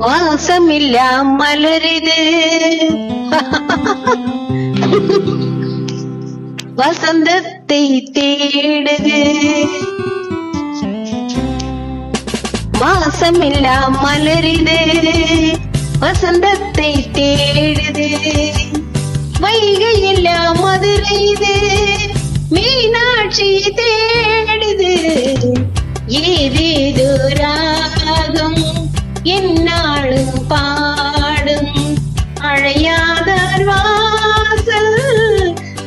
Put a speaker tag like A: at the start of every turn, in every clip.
A: வாசமில்லா மலரிது வசந்தத்தை தேடுது. வாசமில்லா மலரிது வசந்தத்தை தேடுது. வைகையில்லா மதுரை இது மீனாட்சி தேடுது. ஏதேதோ ராகம் என்னாலும் பாடும் அழையாதார் வாசல்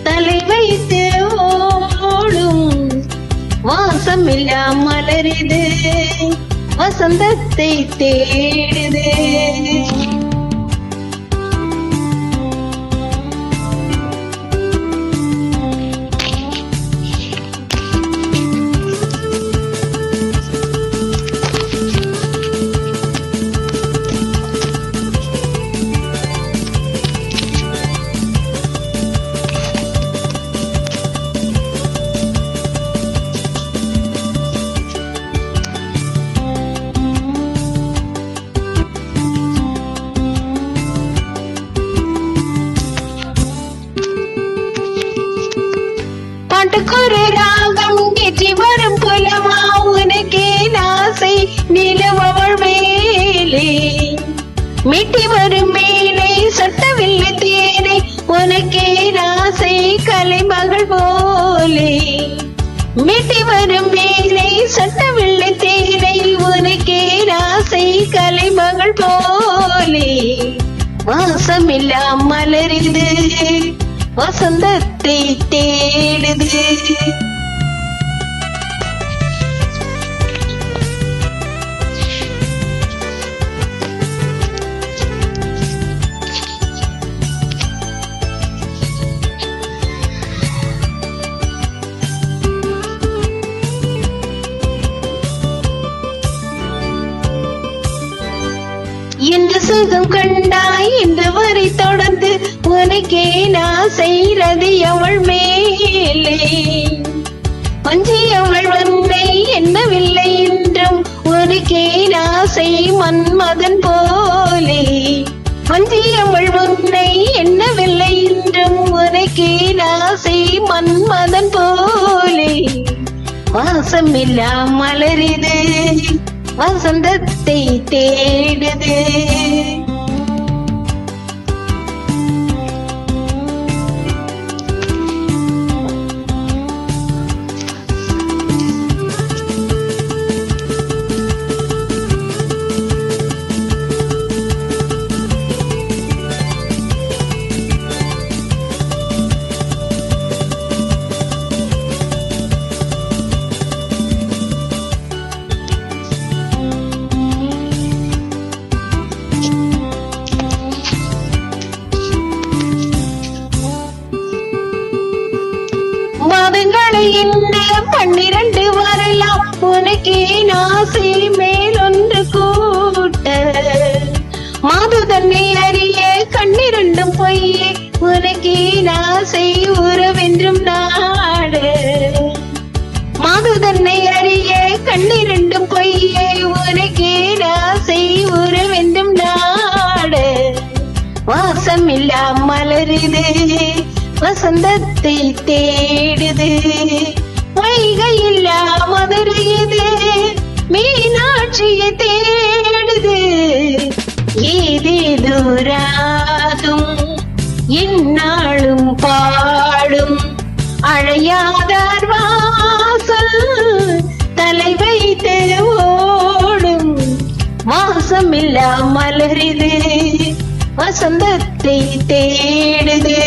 A: தலை வைத்து ஓடும். வாசமில்லா மலரிது வசந்தத்தை தேடுது. பாட்டுக்கொரு ராகம் ஏற்றி வரும் புலமா உனக்கே நாசை நிலவள் மேலே மீட்டி வரும் மேலே சட்டவில்லை தேனை உனக்கே நாசை கலைமகள் போலே. மீட்டி வரும் மேலே சட்டவில்லை தேனை உனக்கே நாசை கலைமகள் போலே. வாசமில்லா மலரிது வசந்தத்தை தேடுது. இந்த சுகம் கண்டாய் இந்த வரை தொடர்ந்து உனக்கே நான் செய்கிறது அவள் மேலே. வஞ்சியவள் வன்மை என்னவில்லை என்றும் உனக்கே நான் செய் மன்மதன் போலே. வஞ்சியவள் வன்மை என்னவில்லை என்றும் உனக்கே நான் செய் மன்மதன் போலே. வாசமில்லா மலரிது வசந்தத்தை தேடுது. மாதங்களை இந்த 12 வரலாம் உனக்கே நாசை மேலொன்று கூட்ட. மாது தன்னை அறிய கண்ணிரண்டும் பொய்யே உனக்கே நாசை உறவென்றும் நாட. மாது தன்னை அறிய கண்ணிரண்டும் பொய்யே உனக்கே நாசை உறவென்றும் நாட. வாசமில்லா மலரிது வசந்தத்தை தேடுது. வைகையில்லா மதுரை இது மீனாட்சியை தேடுது. ஏதேதோ ராகம் என்னாலும் பாடும் அழையாதார் வாசல் தலை வைத்து ஓடும். வாசமில்லா மலரிது வசந்தத்தை தேடுது.